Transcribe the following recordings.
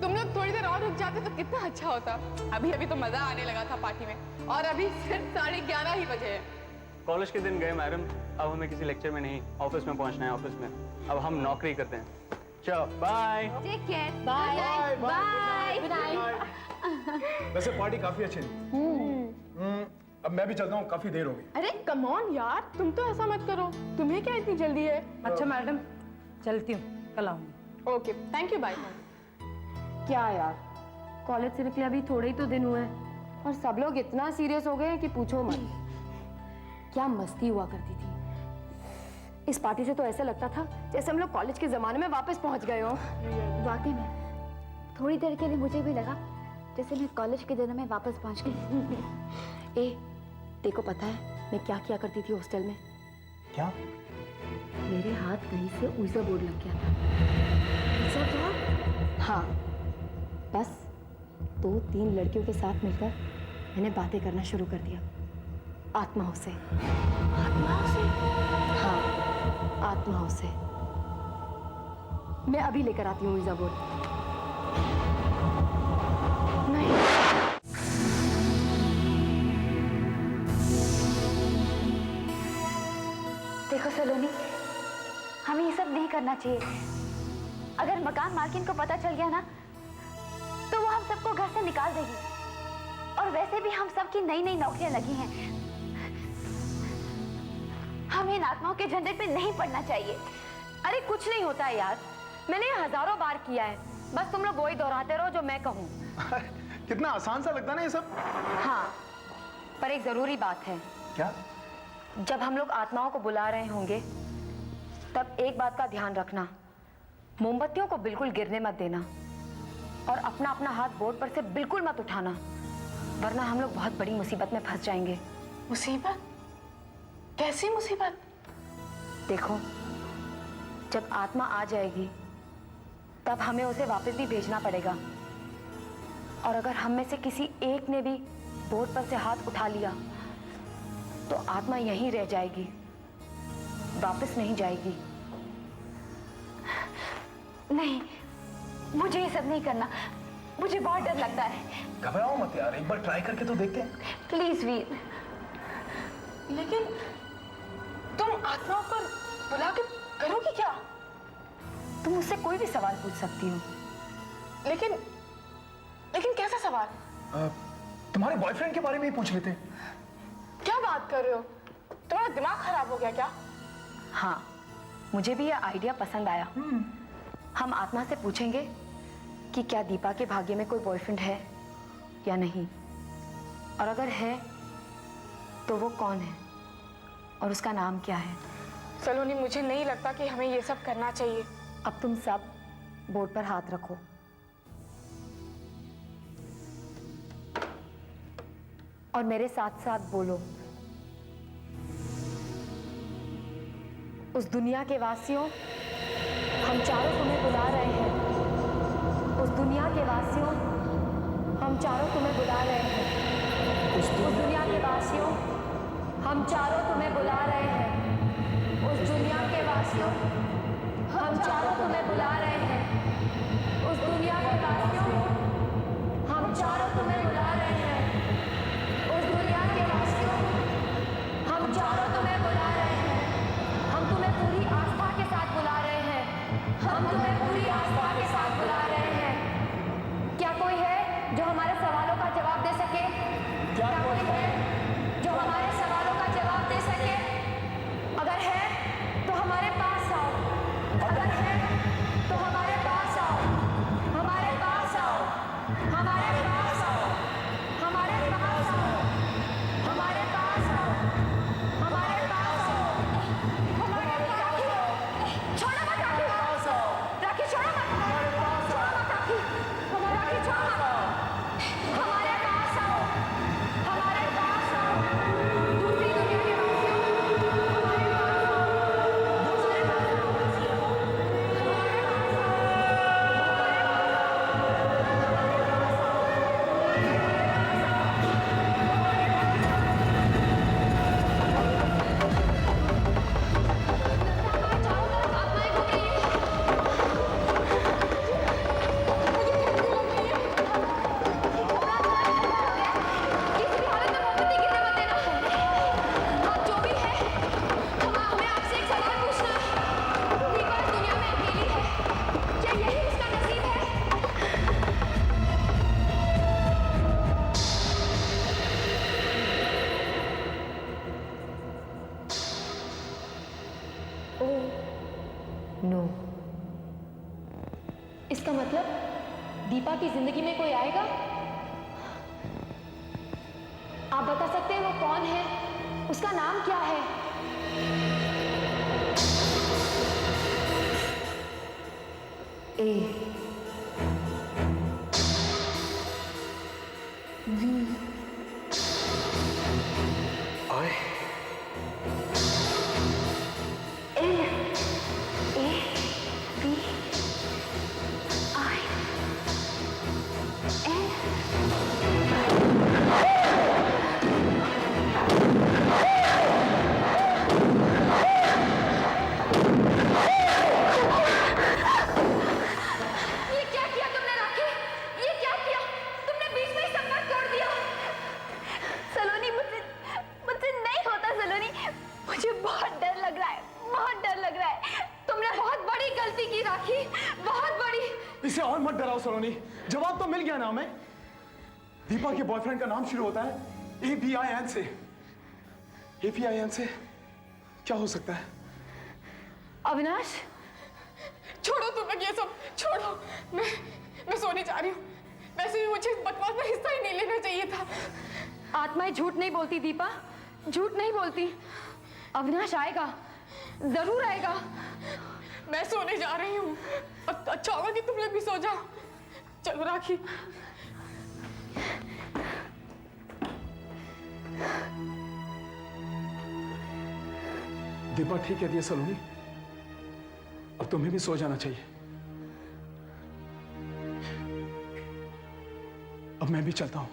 तुम लोग थोड़ी देर और रुक जाते तो कितना अच्छा होता। अभी अभी तो मजा आने लगा था पार्टी में, और अभी सिर्फ 11:30 ही बजे हैं। कॉलेज के दिन गए मैडम, अब हमें किसी लेक्चर में नहीं, ऑफिस में पहुंचना है। ऑफिस में अब हम नौकरी करते हैं। चलो bye, take care, bye bye, good night. वैसे पार्टी काफी अच्छी थी। अब मैं भी चलता हूँ, काफी देर हो गई। अरे कम ऑन यार, तुम तो ऐसा मत करो, तुम्हें क्या इतनी जल्दी है? अच्छा मैडम, चलती हूँ, कल आऊंगी। Okay, thank you, bye. क्या यार, कॉलेज से निकले अभी थोड़े ही तो दिन हुए हैं और सब लोग इतना सीरियस हो गए हैं कि पूछो मत। क्या मस्ती हुआ करती थी इस पार्टी से, तो ऐसा लगता था जैसे हम लोग कॉलेज के जमाने में वापस पहुंच गए हो। वाकई में थोड़ी देर के लिए मुझे भी लगा जैसे मैं कॉलेज के दिनों में वापस पहुंच गई। ए, देखो पता है मैं क्या किया करती थी हॉस्टल में? क्या? मेरे हाथ कहीं से ऊज़ा बोर्ड लग गया था। ऊज़ा बोर्ड? हाँ, बस 2-3 लड़कियों के साथ मिलकर मैंने बातें करना शुरू कर दिया आत्माओं से। आत्माओं से? हाँ, आत्माओं से। मैं अभी लेकर आती हूँ ऊज़ा बोर्ड। नहीं। देखो सलोनी, हमें ये सब नहीं करना चाहिए। अगर मकान मालकिन को पता चल गया ना तो वो हम सबको घर से निकाल देगी, और वैसे भी हम सबकी नई नई नौकरियां लगी हैं। हमें इन आत्माओं के झंझट पे नहीं पड़ना चाहिए। अरे कुछ नहीं होता है यार, मैंने ये हजारों बार किया है, बस तुम लोग वही दोहराते रहो जो मैं कहूँ। कितना आसान सा लगता है ना ये सब। हाँ, पर एक जरूरी बात है। क्या? जब हम लोग आत्माओं को बुला रहे होंगे तब एक बात का ध्यान रखना, मोमबत्तियों को बिल्कुल गिरने मत देना, और अपना अपना हाथ बोर्ड पर से बिल्कुल मत उठाना, वरना हम लोग बहुत बड़ी मुसीबत में फंस जाएंगे। मुसीबत? कैसी मुसीबत? देखो, जब आत्मा आ जाएगी तब हमें उसे वापस भी भेजना पड़ेगा, और अगर हम में से किसी एक ने भी बोर्ड पर से हाथ उठा लिया तो आत्मा यहीं रह जाएगी, वापस नहीं जाएगी। नहीं, मुझे ये सब नहीं करना, मुझे बहुत डर लगता है। घबराओ मत यार, एक बार ट्राई करके तो देखते हैं। प्लीज वीर। लेकिन तुम आत्माओं पर बुला के करोगी क्या? तुम मुझसे कोई भी सवाल पूछ सकती हो। लेकिन कैसा सवाल? तुम्हारे बॉयफ्रेंड के बारे में ही पूछ लेते हैं। क्या बात कर रहे हो? तुम्हारा दिमाग खराब हो गया क्या? हाँ, मुझे भी यह आइडिया पसंद आया। हम आत्मा से पूछेंगे कि क्या दीपा के भाग्य में कोई बॉयफ्रेंड है या नहीं, और अगर है तो वो कौन है और उसका नाम क्या है। सलोनी, मुझे नहीं लगता कि हमें ये सब करना चाहिए। अब तुम सब बोर्ड पर हाथ रखो। और मेरे साथ साथ बोलो, उस दुनिया के वासियों, हम चारों तुम्हें बुला रहे हैं। उस दुनिया के वासियों, हम चारों तुम्हें बुला रहे हैं। उस दुनिया के वासियों, हम चारों तुम्हें बुला रहे हैं। उस दुनिया के वासियों, हम चारों तुम्हें बुला रहे हैं। उस दुनिया के वासियों, हम चारों तुम्हें बुला रहे हैं। उस दुनिया के वासियों, हम चारों तुम्हें बुला रहे हैं। हम तुम्हें पूरी आस्था के साथ बुला रहे हैं। हम तुम्हें पूरी आस्था के साथ बुला रहे हैं। क्या कोई है जो हमारे सवालों का जवाब दे सके? क्या कोई है जो हमारे सवालों का जवाब दे सके? अगर है तो हमारे पास आओ। अगर है तो हमारे पास आओ। मतलब दीपा की जिंदगी में कोई आएगा? आप बता सकते हैं वो कौन है? उसका नाम क्या है? A I L A B I N. ये क्या किया तुमने राखी? ये क्या किया तुमने? बीच में ही संपर्क तोड़ दिया। सलोनी, मुझसे मुझसे नहीं होता सलोनी। मुझे बहुत डर लग रहा है, बहुत डर लग रहा है। तुमने बहुत बड़ी गलती की राखी, बहुत बड़ी। इसे और मत डराओ सलोनी, जवाब तो मिल गया ना हमें। दीपा के बॉयफ्रेंड का नाम शुरू होता है ABIN से। ABIN से क्या हो सकता है? अविनाश, छोड़ो तुम लोग ये सब, छोड़ो। मैं सोने जा रही हूँ। वैसे भी मुझे इस बकवास में हिस्सा ही नहीं लेना चाहिए था। आत्माएं झूठ नहीं बोलती दीपा, झूठ नहीं बोलती। अविनाश आएगा, जरूर आएगा। मैं सोने जा रही हूँ। अच्छा होगा कि तुम लोग भी सो जाओ। चलो राखी। दीपा ठीक कहती है सलोनी, अब तुम्हें भी सो जाना चाहिए। अब मैं भी चलता हूं,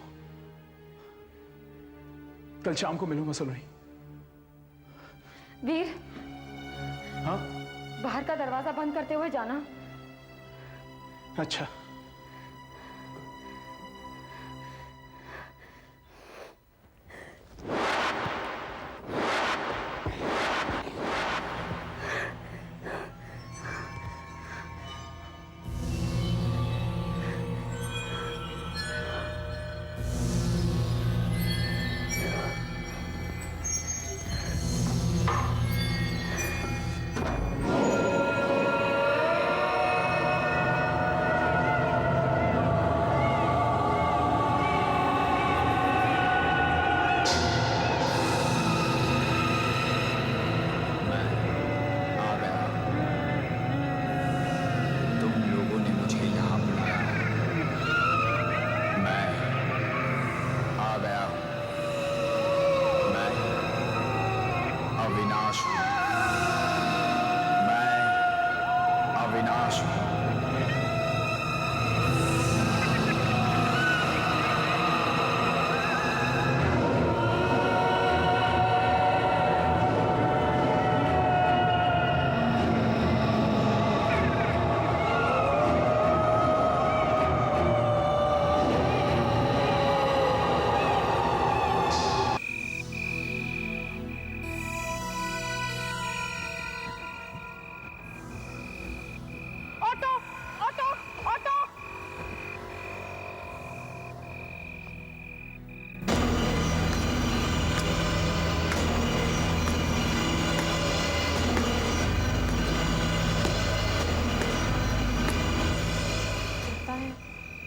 कल शाम को मिलूंगा सलोनी। वीर, हाँ बाहर का दरवाजा बंद करते हुए जाना। अच्छा।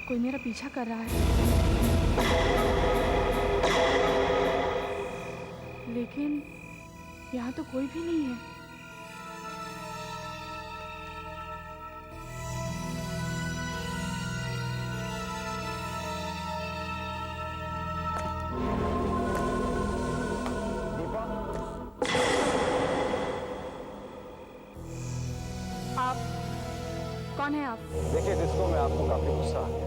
कोई मेरा पीछा कर रहा है, लेकिन यहाँ तो कोई भी नहीं है। आप कौन है? आप देखिए डिस्को में आपको काफी गुस्सा आ गया,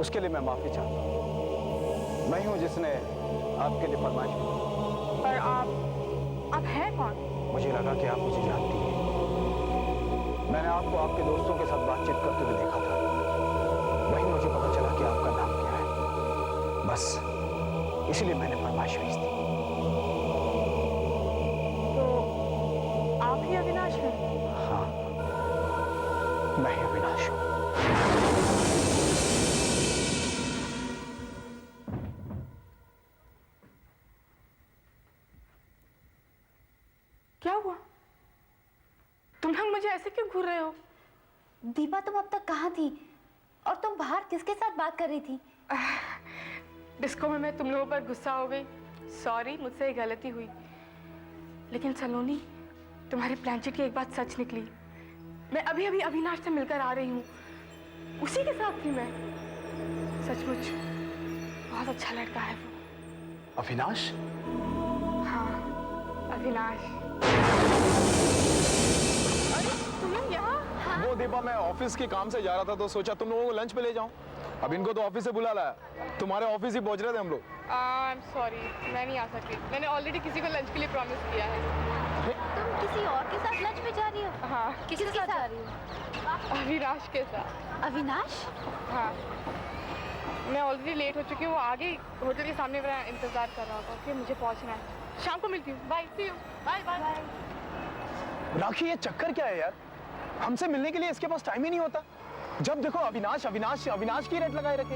उसके लिए मैं माफी चाहता हूँ। मैं ही हूँ जिसने आपके लिए फरमाइश की। पर आप हैं कौन? मुझे लगा कि आप मुझे जानती हैं। मैंने आपको आपके दोस्तों के साथ बातचीत करते हुए देखा था, वही मुझे पता चला कि आपका नाम क्या है। बस इसलिए मैंने फरमाइश भेज दी। तो आप ही अविनाश हैं? हाँ, मैं ही अविनाश हूँ। क्या हुआ? तुम लोग मुझे ऐसे क्यों घूर रहे हो? दीपा तुम अब तक कहाँ थी और तुम बाहर किसके साथ बात कर रही थी? डिस्को में मैं तुम लोगों पर गुस्सा हो गई। सॉरी, मुझसे एक गलती हुई। लेकिन सलोनी, तुम्हारी प्लानचेट की एक बात सच निकली। मैं अभी अभी अविनाश से मिलकर आ रही हूँ, उसी के साथ थी मैं। सचमुच बहुत अच्छा लड़का है वो। अविनाश? हाँ, अविनाश। अरे तुम लोग यहाँ? वो दीपा, मैं ऑफिस के काम से जा रहा था तो सोचा तुम लोगों को लंच पे ले जाऊं। अब इनको तो ऑफिस से बुला लाया, तुम्हारे ऑफिस ही पहुंच रहे थे हम लोग। I'm sorry, मैं नहीं आ सकती। मैंने ऑलरेडी किसी को लंच के लिए प्रॉमिस किया है। तुम किसी और के साथ लंच पे जा रही हो? हाँ, किसके साथ जा रही हो? अविनाश के साथ। अविनाश? हाँ, मैं ऑलरेडी लेट हो चुकी हूँ। वो आगे होटल के सामने मेरा इंतजार कर रहा होगा कि मुझे पहुँचना है। शाम को मिलती हूँ। Bye, see you. Bye bye. Rakhi, ये चक्कर क्या है यार? हमसे मिलने के लिए इसके पास टाइम ही नहीं होता। जब देखो अविनाश अविनाश अविनाश की रेट लगाए रखे।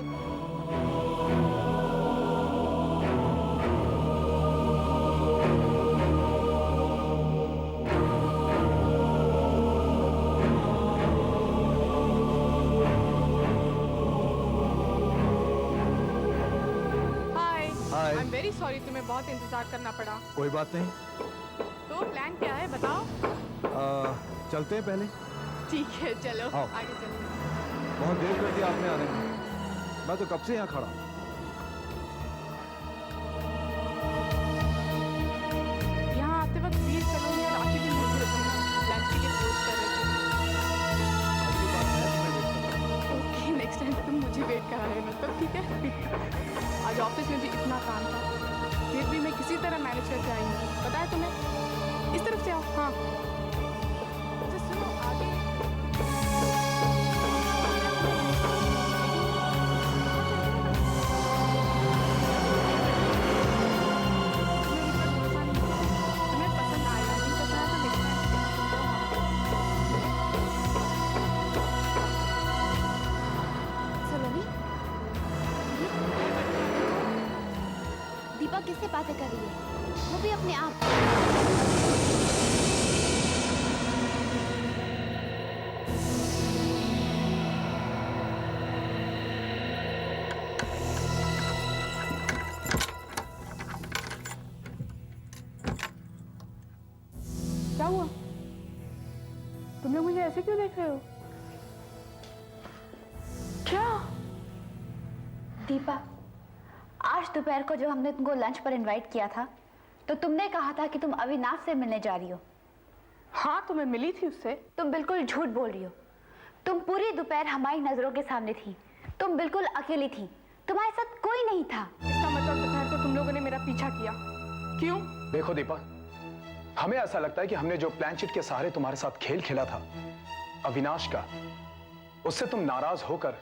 हाय, आई एम वेरी सॉरी, तुम्हें बहुत इंतजार करना पड़ा। कोई बात नहीं। तो प्लान क्या है बताओ? चलते हैं पहले। ठीक है, चलो आओ। आगे चलते हैं। बहुत देर कर दी आपने आने में, मैं तो कब से यहाँ खड़ा हूँ। यहाँ आते वक्त वीर सलोनी और राखी भी मिल रहे थे, लंच के लिए पोस्ट कर रहे अगली बार मैं तुम्हें वेट करूँगा। थे। ओके, नेक्स्ट टाइम तुम मुझे वेट करा लेना, तो ठीक है। आज ऑफिस में भी इतना काम था, फिर भी मैं किसी तरह मैनेज करके आई हूँ। पता है तुम्हें? इस तरफ से आओ। हाँ, अच्छा सुनो, आगे तुम्हें पसंद आएगा, नहीं पसंद आया तो देखना है। सलोनी? दीपा किससे बातें कर रही है? वो भी अपने आप। क्या हुआ? तुम लोग मुझे ऐसे क्यों देख रहे हो? क्या? दीपा, आज दोपहर को जब हमने तुमको लंच पर इनवाइट किया था तो तुमने कहा था कि तुम अविनाश से मिलने जा रही हो। हाँ, तो मैं मिली थी उससे। तुम बिल्कुल झूठ बोल रही हो। तुम पूरी दोपहर हमारी नजरों के सामने थी। तुम बिल्कुल अकेली थी, तुम्हारे साथ कोई नहीं था। इसका मतलब दोपहर को तुम लोगों ने मेरा पीछा किया। क्यों? देखो दीपा, हमें ऐसा लगता है कि हमने जो प्लानचेट के सहारे तुम्हारे साथ खेल खेला था अविनाश का, उससे तुम नाराज होकर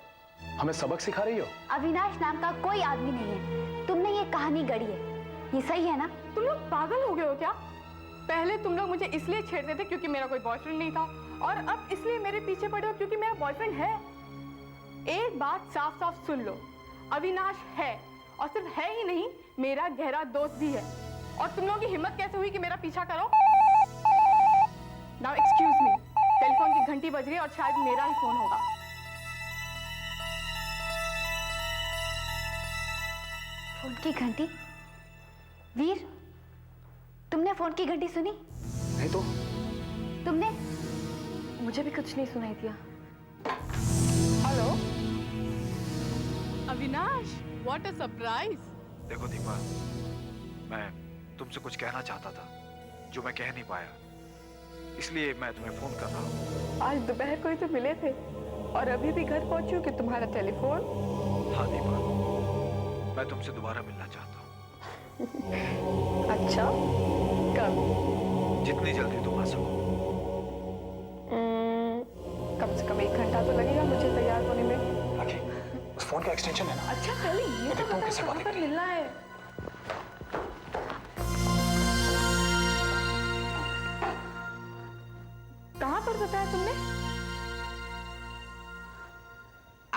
हमें सबक सिखा रही हो। अविनाश नाम का कोई आदमी नहीं है। तुमने ये कहानी गढ़ी है, ये सही है ना? तुम लोग पागल हो गए हो क्या? पहले तुम लोग मुझे इसलिए छेड़ते थे क्योंकि मेरा कोई बॉयफ्रेंड नहीं था, और अब इसलिए मेरे पीछे पड़े हो क्योंकि मेरा बॉयफ्रेंड है। एक बात साफ साफ सुन लो, अविनाश है, और सिर्फ है ही नहीं, मेरा गहरा दोस्त भी है। और तुम लोगों की हिम्मत कैसे हुई कि मेरा पीछा करो? नाउ एक्सक्यूज मी, टेलीफोन की घंटी बज रही है और शायद मेरा ही फोन होगा। फोन की घंटी? वीर, तुमने फोन की घंटी सुनी? नहीं तो तुमने? मुझे भी कुछ नहीं सुनाई दिया। Hello Avinash, what a surprise. देखो दीपा, मैं तुमसे कुछ कहना चाहता था जो मैं कह नहीं पाया, इसलिए मैं तुम्हें फोन कर रहा हूँ। आज दोपहर को ही तो मिले थे और अभी भी घर पहुंची हूँ कि तुम्हारा टेलीफोन। हाँ दीपा, मैं तुमसे दोबारा मिलना चाहता हूँ। अच्छा, कब? जितनी जल्दी तुम आ सको। कम से कम 1 घंटा तो लगेगा मुझे तैयार होने में। राखी, उस फोन का एक्सटेंशन है ना? अच्छा पहले ये तो देखो बताओ कैसे कहाँ बातें पर करी। मिलना है। कहाँ पर बताया तुमने?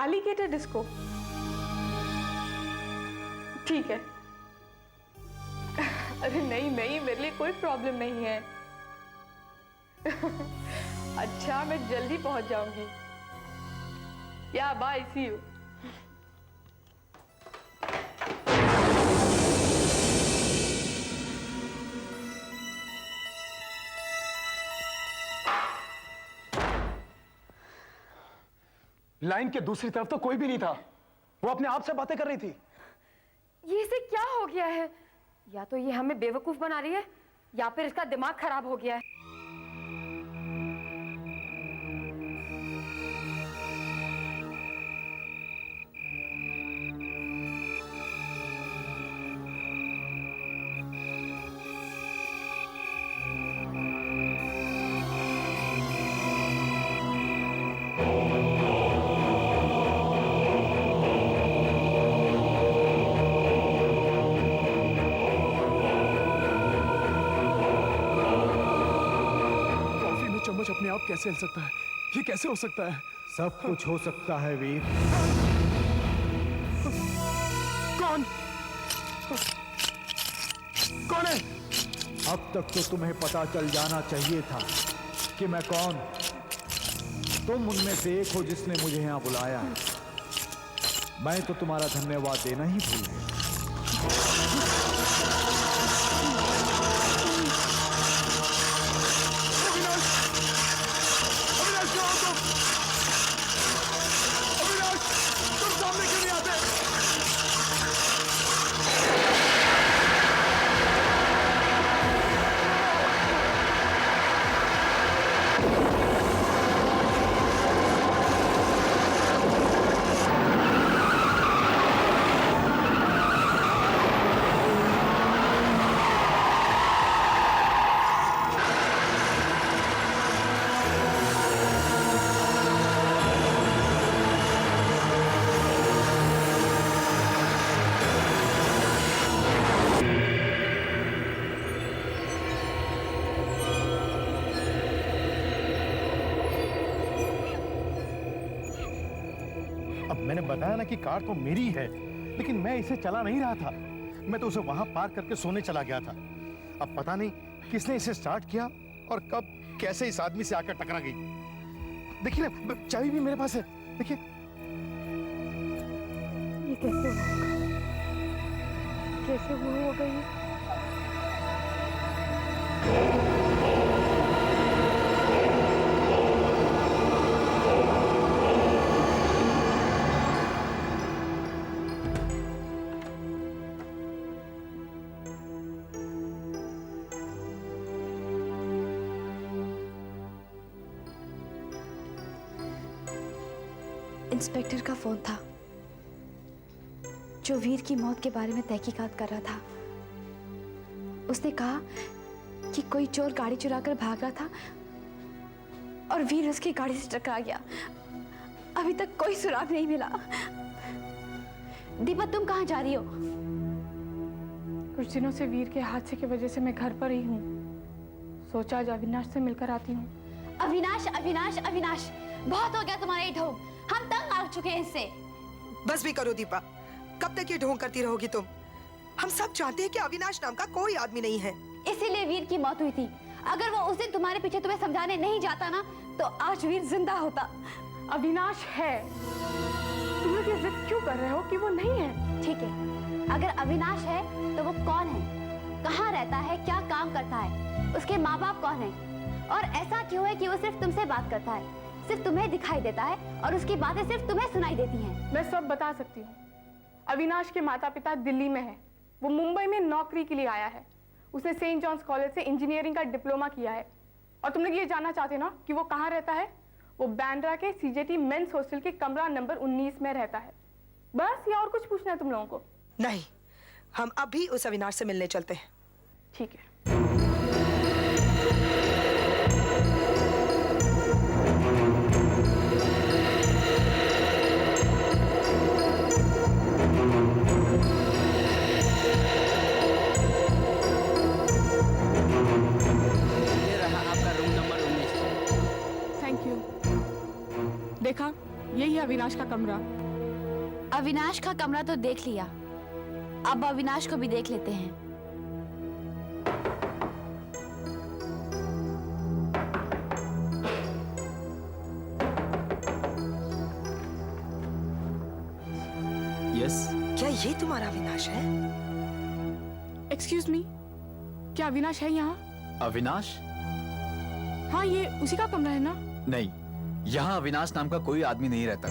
Alligator disco. ठीक है। अरे नहीं नहीं, मेरे लिए कोई प्रॉब्लम नहीं है। अच्छा, मैं जल्दी पहुंच जाऊंगी। या बाय, सी यू। लाइन के दूसरी तरफ तो कोई भी नहीं था। वो अपने आप से बातें कर रही थी। ये इसे क्या हो गया है? या तो ये हमें बेवकूफ बना रही है या फिर इसका दिमाग खराब हो गया है। चम्मच अपने आप कैसे हिल सकता है? ये कैसे हो सकता है? सब कुछ हो सकता है वीर। कौन? कौन है? अब तक तो तुम्हें पता चल जाना चाहिए था कि मैं कौन। तुम उनमें से एक हो जिसने मुझे यहां बुलाया है। मैं तो तुम्हारा धन्यवाद देना ही भूल गया। मैंने बताया ना कि कार तो मेरी है, लेकिन मैं इसे चला नहीं रहा था। मैं तो उसे वहां पार्क करके सोने चला गया था। अब पता नहीं किसने इसे स्टार्ट किया और कब कैसे इस आदमी से आकर टकरा गई। देखिए ना, चाबी भी मेरे पास है। देखिए, ये कैसे होगा? कैसे वो हो गई? इंस्पेक्टर का फोन था जो वीर की मौत के बारे में तहकीकात कर रहा था। उसने कहा कि कोई चोर गाड़ी चुराकर भाग रहा था और वीर उसकी गाड़ी से टकरा गया। अभी तक कोई सुराग नहीं मिला। दीपा, तुम कहाँ जा रही हो? कुछ दिनों से वीर के हादसे की वजह से मैं घर पर ही हूँ। सोचा आज अविनाश से मिलकर आती हूँ। अविनाश, अविनाश, अविनाश, बहुत हो गया तुम्हारा ये ढोंग। हम तंग आ चुके हैं इससे। बस भी करो दीपा, कब तक ये ढोंग करती रहोगी तुम? हम सब जानते हैं कि अविनाश नाम का कोई आदमी नहीं है। इसीलिए वीर की मौत हुई थी। अगर वो उस दिन तुम्हारे पीछे तुम्हें समझाने नहीं जाता ना, तो आज वीर जिंदा होता। अविनाश है। तुम लोग ये जिद क्यों कर रहे हो कि वो नहीं है? ठीक है, अगर अविनाश है तो वो कौन है, कहाँ रहता है, क्या काम करता है, उसके माँ बाप कौन है, और ऐसा क्यों है कि वो सिर्फ तुमसे बात करता है, सिर्फ तुम्हें दिखाई देता है और उसकी बातें सिर्फ तुम्हें सुनाई देती हैं। मैं सब बता सकती हूँ। अविनाश के माता पिता दिल्ली में हैं। वो मुंबई में नौकरी के लिए आया है। उसने सेंट जॉन्स कॉलेज से इंजीनियरिंग का डिप्लोमा किया है। और तुम लोग ये जानना चाहते ना कि वो कहाँ रहता है? वो बांद्रा के सीजेटी मेंस हॉस्टल के कमरा नंबर 19 में रहता है। बस, या और कुछ पूछना है तुम लोगों को? नहीं, हम अभी उस अविनाश से मिलने चलते हैं। ठीक है। देखा, यही है अविनाश का कमरा। अविनाश का कमरा तो देख लिया, अब अविनाश को भी देख लेते हैं। यस। क्या ये तुम्हारा अविनाश है? एक्सक्यूज मी, क्या अविनाश है यहाँ? अविनाश? हाँ, ये उसी का कमरा है ना? नहीं, यहाँ अविनाश नाम का कोई आदमी नहीं रहता।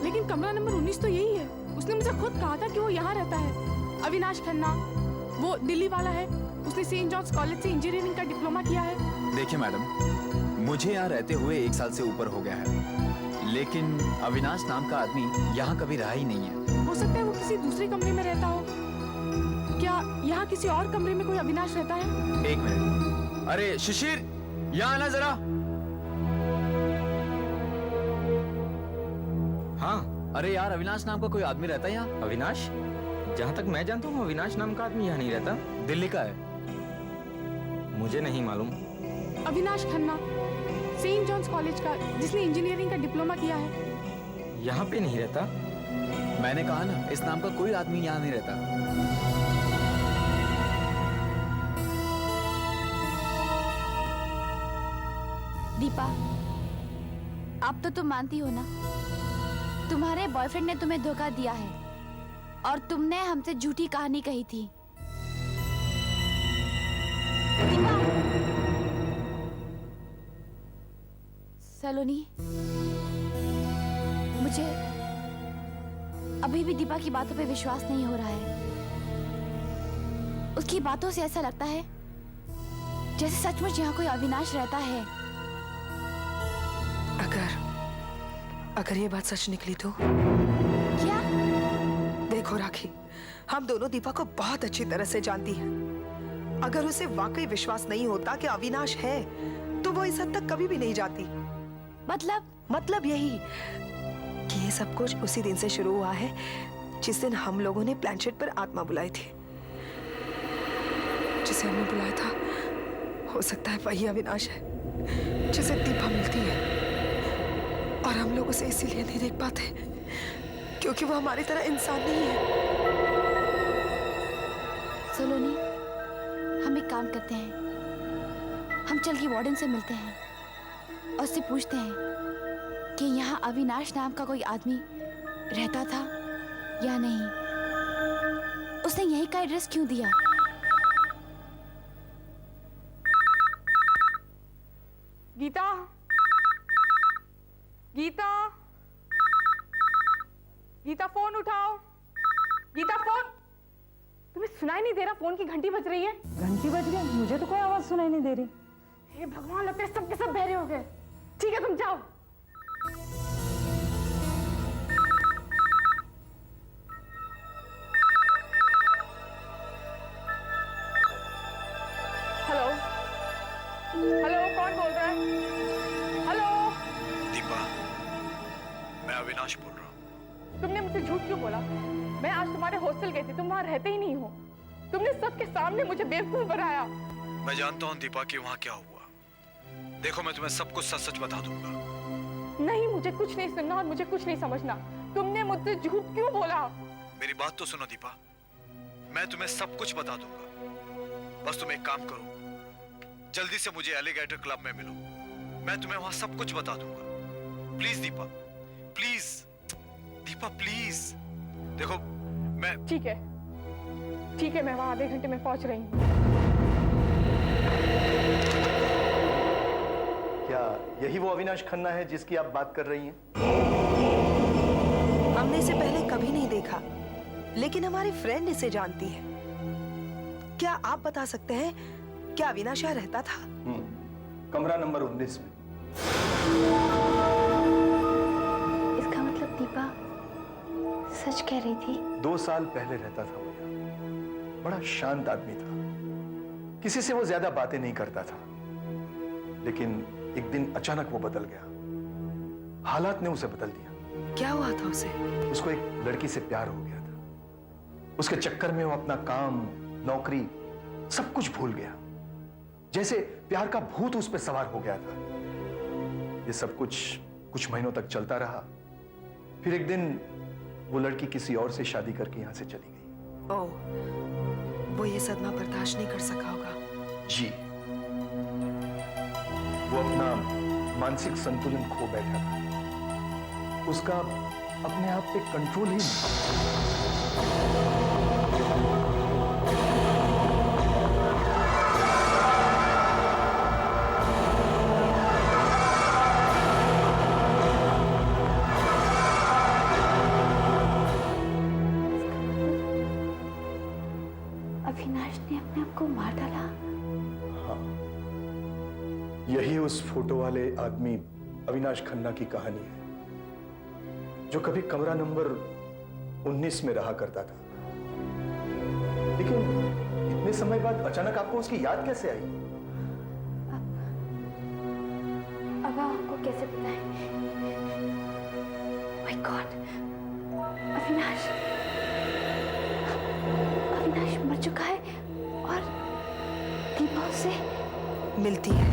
लेकिन कमरा नंबर 19 तो यही है। उसने मुझे खुद कहा था कि वो यहाँ रहता है। अविनाश खन्ना, वो दिल्ली वाला है। उसने सेंट जॉर्ज कॉलेज से इंजीनियरिंग का डिप्लोमा किया है। देखिए मैडम, मुझे यहाँ रहते हुए 1 साल से ऊपर हो गया है, लेकिन अविनाश नाम का आदमी यहाँ कभी रहा ही नहीं है। हो सकता है वो किसी दूसरे कमरे में रहता हो। क्या यहाँ किसी और कमरे में कोई अविनाश रहता है? 1 मिनट। अरे शिशिर, यहाँ आना जरा। हाँ। अरे यार, अविनाश नाम का कोई आदमी रहता है यहाँ? अविनाश? जहाँ तक मैं जानता हूँ अविनाश नाम का आदमी यहाँ नहीं रहता। दिल्ली का है। मुझे नहीं मालूम। Avinash Khanna, Saint John's college का, जिसने इंजीनियरिंग का डिप्लोमा किया है। यहाँ पे नहीं रहता। मैंने कहा ना, इस नाम का कोई आदमी यहाँ नहीं रहता। दीपा, अब तो तुम मानती हो ना, तुम्हारे बॉयफ्रेंड ने तुम्हें धोखा दिया है और तुमने हमसे झूठी कहानी कही थी। दीपा, सलोनी, मुझे अभी भी दीपा की बातों पे विश्वास नहीं हो रहा है। उसकी बातों से ऐसा लगता है जैसे सचमुच यहाँ कोई अविनाश रहता है। अगर ये बात सच निकली तो? क्या? देखो राखी, हम दोनों दीपा को बहुत अच्छी तरह से जानती हैं। अगर उसे वाकई विश्वास नहीं होता कि अविनाश है, तो वो इस हद तक कभी भी नहीं जाती। मतलब यही कि ये सब कुछ उसी दिन से शुरू हुआ है जिस दिन हम लोगों ने प्लानचेट पर आत्मा बुलाई थी। जिसे हमने बुलाया था, हो सकता है वही अविनाश है जिसे दीपा मिलती है, और हम लोग उसे इसीलिए नहीं देख पाते क्योंकि वो हमारी तरह इंसान नहीं है। सलोनी, हम एक काम करते हैं, हम चल के वार्डन से मिलते हैं और उससे पूछते हैं कि यहाँ अविनाश नाम का कोई आदमी रहता था या नहीं। उसने यही का एड्रेस क्यों दिया? गीता, गीता, गीता, फोन उठाओ। गीता, फोन। तुम्हें सुनाई नहीं दे रहा? फोन की घंटी बज रही है। घंटी बज गई? मुझे तो कोई आवाज सुनाई नहीं दे रही। हे भगवान, लगता है सब के सब बहरे हो गए। ठीक है, तुम जाओ। हेलो, हेलो, कौन बोल रहा है? हेलो। दीपा, मैं अविनाश बोल रहा हूँ। तुमने मुझसे झूठ क्यों बोला? मैं आज तुम्हारे हॉस्टल गई थी, तुम वहां रहते ही नहीं हो। तुमने सबके सामने मुझे बेवकूफ बनाया। मैं जानता हूँ दीपा कि वहाँ क्या हुआ। देखो, मैं तुम्हें सब कुछ सच सच बता दूंगा। नहीं, मुझे कुछ नहीं सुनना और मुझे कुछ नहीं समझना। तुमने मुझसे झूठ क्यों बोला? मेरी बात तो सुनो दीपा, मैं तुम्हें सब कुछ बता दूंगा। बस तुम एक काम करो, जल्दी से मुझे एलिगेटर क्लब में मिलो। मैं तुम्हें वहां सब कुछ बता दूंगा। Please Deepa, please Deepa, please. देखो, मैं ठीक है, मैं वहां आधे घंटे में पहुंच रही हूँ। क्या यही वो अविनाश खन्ना है जिसकी आप बात कर रही हैं? हमने इसे पहले कभी नहीं देखा, लेकिन हमारी फ्रेंड इसे जानती है। क्या आप बता सकते हैं क्या अविनाश यहाँ रहता था? कमरा नंबर 19 में। इसका मतलब दीपा सच कह रही थी। 2 साल पहले रहता था वो यहाँ। बड़ा शांत आदमी था, किसी से वो ज्यादा बातें नहीं करता था। लेकिन एक दिन अचानक वो बदल गया। हालात ने उसे बदल दिया। क्या हुआ था उसे? उसको एक लड़की से प्यार हो गया था। उसके चक्कर में वो अपना काम, नौकरी सब कुछ भूल गया। जैसे प्यार का भूत उस पर सवार हो गया था। ये सब कुछ महीनों तक चलता रहा। फिर एक दिन वो लड़की किसी और से शादी करके यहां से चली गई। ओह, वो ये सदमा बर्दाश्त नहीं कर सका होगा। जी, वो अपना मानसिक संतुलन खो बैठा था। उसका अपने आप पे कंट्रोल ही नहीं। अविनाश ने अपने आप को मार डाला। यही उस फोटो वाले आदमी अविनाश खन्ना की कहानी है, जो कभी कमरा नंबर 19 में रहा करता था। लेकिन इतने समय बाद अचानक आपको उसकी याद कैसे आई? अब आपको कैसे बताएं? माय गॉड, अविनाश अविनाश मर चुका है और दीपा उसे मिलती है।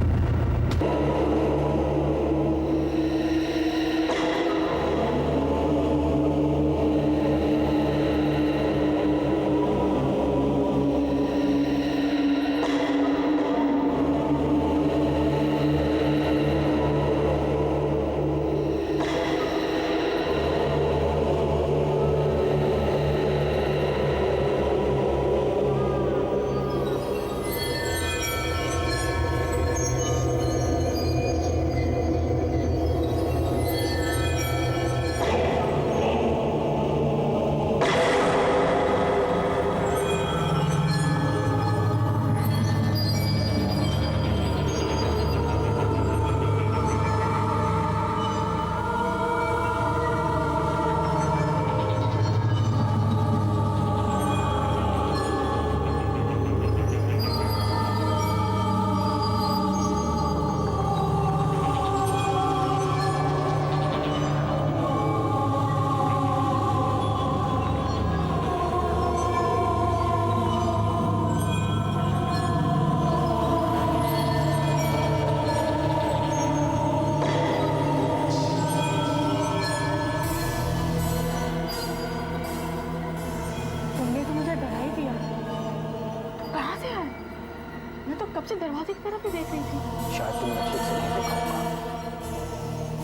तुमने तो मुझे डरा ही दिया। तुम कहाँ से आए? मैं तो कब से दरवाजे की तरफ ही देख रही थी। शायद तुमने ठीक से नहीं देखा होगा।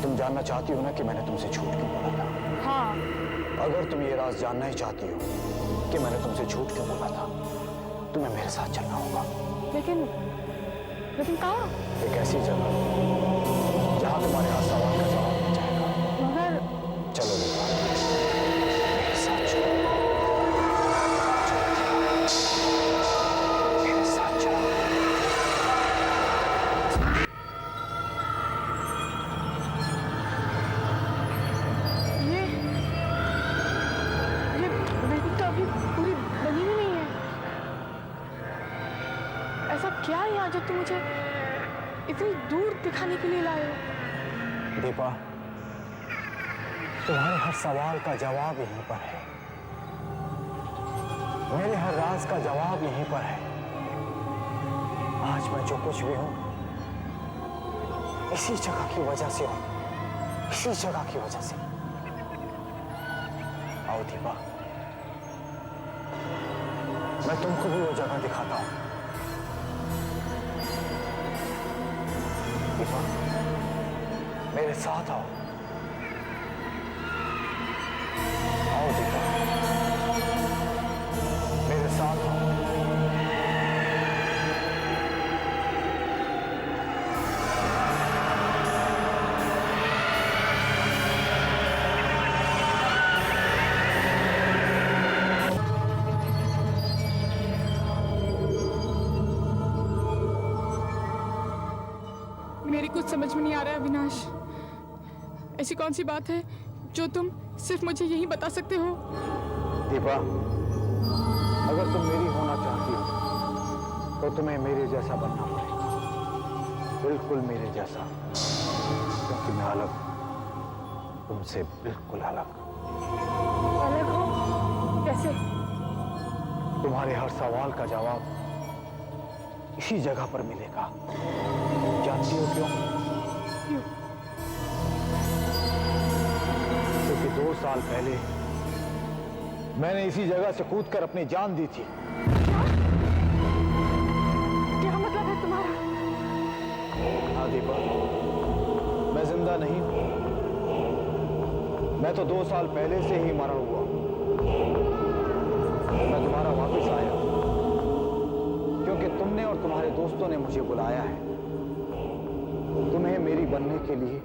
तुम जानना चाहती हो ना कि मैंने तुमसे झूठ क्यों बोला था? हाँ, अगर तुम ये राज जानना ही चाहती हो कि मैंने तुमसे झूठ क्यों बोला था, तुम्हें मेरे साथ चलना होगा। लेकिन कहाँ? एक ऐसी जगह जहाँ तुम्हारे हर सवाल का जवाब मिल जाएगा। मगर चलो दीपा, मेरे साथ चलो। मेरे साथ चलो। ये बिल्डिंग तो अभी पूरी बनी भी नहीं है। ऐसा क्या है यहाँ जो तुम मुझे इतनी दूर दिखाने के लिए लाए हो? दीपा, तुम्हारे हर सवाल का जवाब यहीं पर है। मेरे हर राज का जवाब यहीं पर है। आज मैं जो कुछ भी हूं, इसी जगह की वजह से हूं, इसी जगह की वजह से। आओ दीपा, मैं तुमको भी वो जगह दिखाता हूं। दीपा, मेरे साथ आओ। आओ दीपा, मेरे साथ आओ। मेरी कुछ समझ में नहीं आ रहा है अविनाश। ऐसी कौन सी बात है जो तुम सिर्फ मुझे यही बता सकते हो? दीपा, अगर तुम मेरी होना चाहती हो तो तुम्हें मेरे जैसा बनना पड़ेगा, बिल्कुल मेरे जैसा, क्योंकि मैं अलग हूं, तुमसे बिल्कुल अलग। अलग हो? कैसे? तुम्हारे हर सवाल का जवाब इसी जगह पर मिलेगा। जानती हो क्यों? क्यों? क्योंकि 2 साल पहले मैंने इसी जगह से कूदकर अपनी जान दी थी। क्या मतलब है तुम्हारा? हाँ दीपा, मैं जिंदा नहीं हूं, मैं तो 2 साल पहले से ही मरा हुआ हूं। मैं दोबारा वापस आया क्योंकि तुमने और तुम्हारे दोस्तों ने मुझे बुलाया है। तुम्हें मेरी बनने के लिए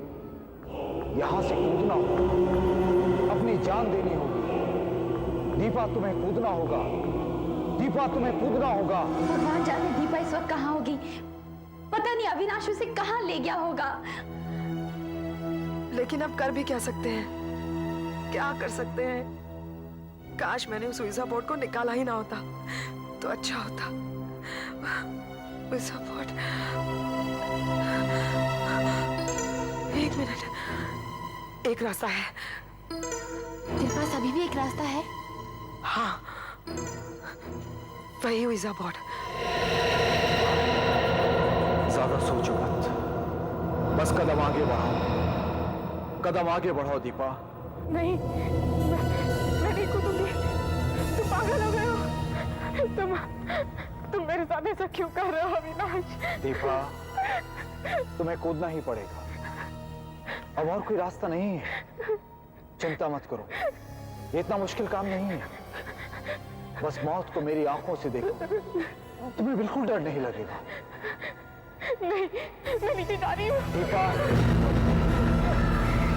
यहां से कूदना होगा, अपनी जान देनी होगी। दीपा तुम्हें कूदना होगा, दीपा तुम्हें कूदना होगा। भगवान जाने दीपा इस वक्त कहाँ होगी। पता नहीं अविनाश उसे कहाँ ले गया होगा। लेकिन अब कर भी क्या सकते हैं? क्या कर सकते हैं? काश मैंने उस वीजा बोर्ड को निकाला ही ना होता तो अच्छा होता। वीजा बोर्ड, एक मिनट, एक रास्ता है। तेरे पास अभी भी एक रास्ता है? हाँ, वही वीजा बोर्ड। ज्यादा सोचो मत, बस कदम आगे बढ़ाओ, कदम आगे बढ़ाओ दीपा। नहीं, मैं नहीं कूदूंगी। तुम पागल हो गए हो। तुम मेरे साथ ऐसा क्यों कर रहे हो अविनाश? दीपा, तुम्हें कूदना ही पड़ेगा, अब और कोई रास्ता नहीं है। चिंता मत करो, ये इतना मुश्किल काम नहीं है। बस मौत को मेरी आंखों से देखो, तुम्हें बिल्कुल डर नहीं लगेगा। नहीं, मैं नीचे जा रही हूँ। दीपा,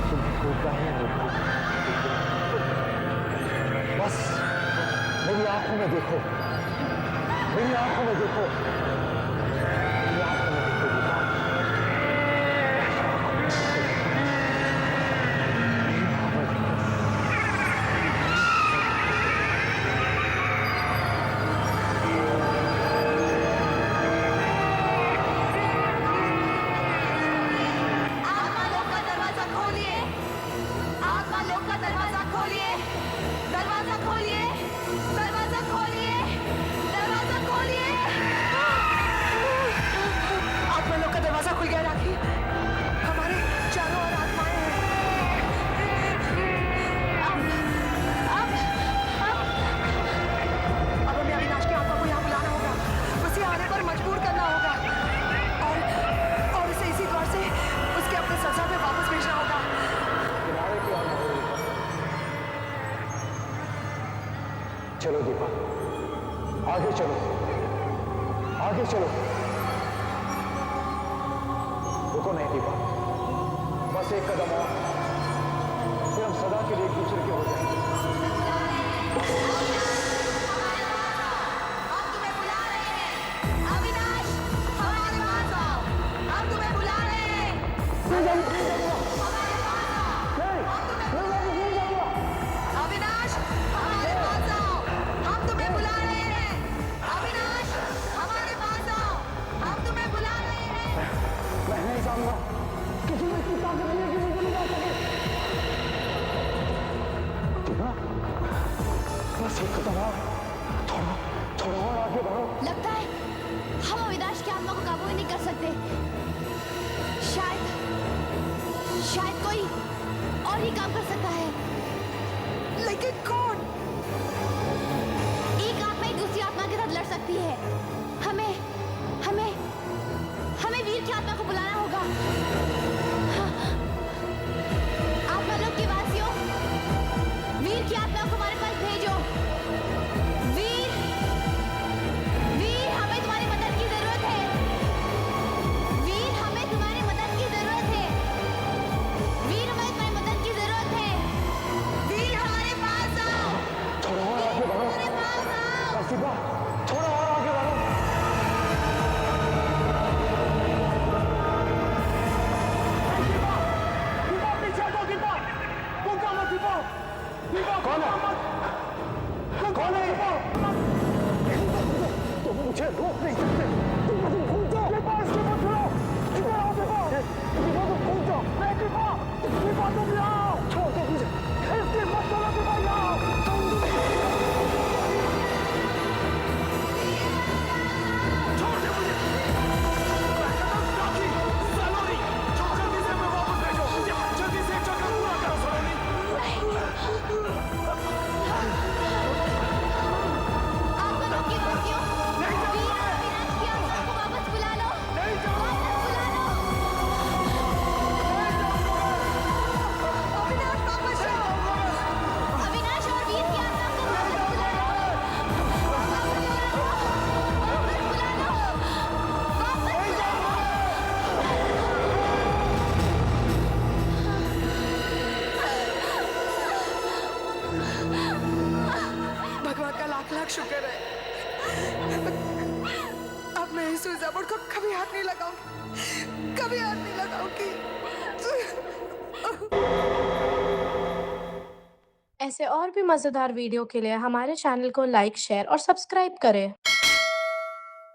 तुम्हें कूदना ही होगा। बस मेरी आंखों में देखो, मेरी आंखों में देखो, मेरी आंखों में देखो दीपा। चलो दीपा, आगे चलो, आगे चलो। रुको नहीं दीपा, बस एक कदम और, फिर हम सदा के लिए एक दूसरे के हो जाएंगे। बस एक कदम और, थोड़ा और आगे बढ़ो। लगता है हम अविनाश की आत्मा को काबू नहीं कर सकते। शायद कोई और ही काम कर सकता है। लेकिन कौन? एक आत्मा ही दूसरी आत्मा के साथ लड़ सकती है। हमें हमें हमें वीर की आत्मा को बुलाना होगा। आत्मालोक के वासियों, वीर की आत्मा को हमारे पास भेजो। वीर, वीर, हमें तुम्हारी मदद की जरूरत है। वीर, हमें तुम्हारी मदद की जरूरत है। वीर, हमें तुम्हारी मदद की जरूरत है। वीर, हमारे पास आओ। का लाख लाख शुक्र है। अब मैं इस ज़बूर को कभी हाथ नहीं लगाऊंगी, कभी हाथ नहीं लगाऊंगी। ऐसे और भी मज़ेदार वीडियो के लिए हमारे चैनल को लाइक, शेयर और सब्सक्राइब करें।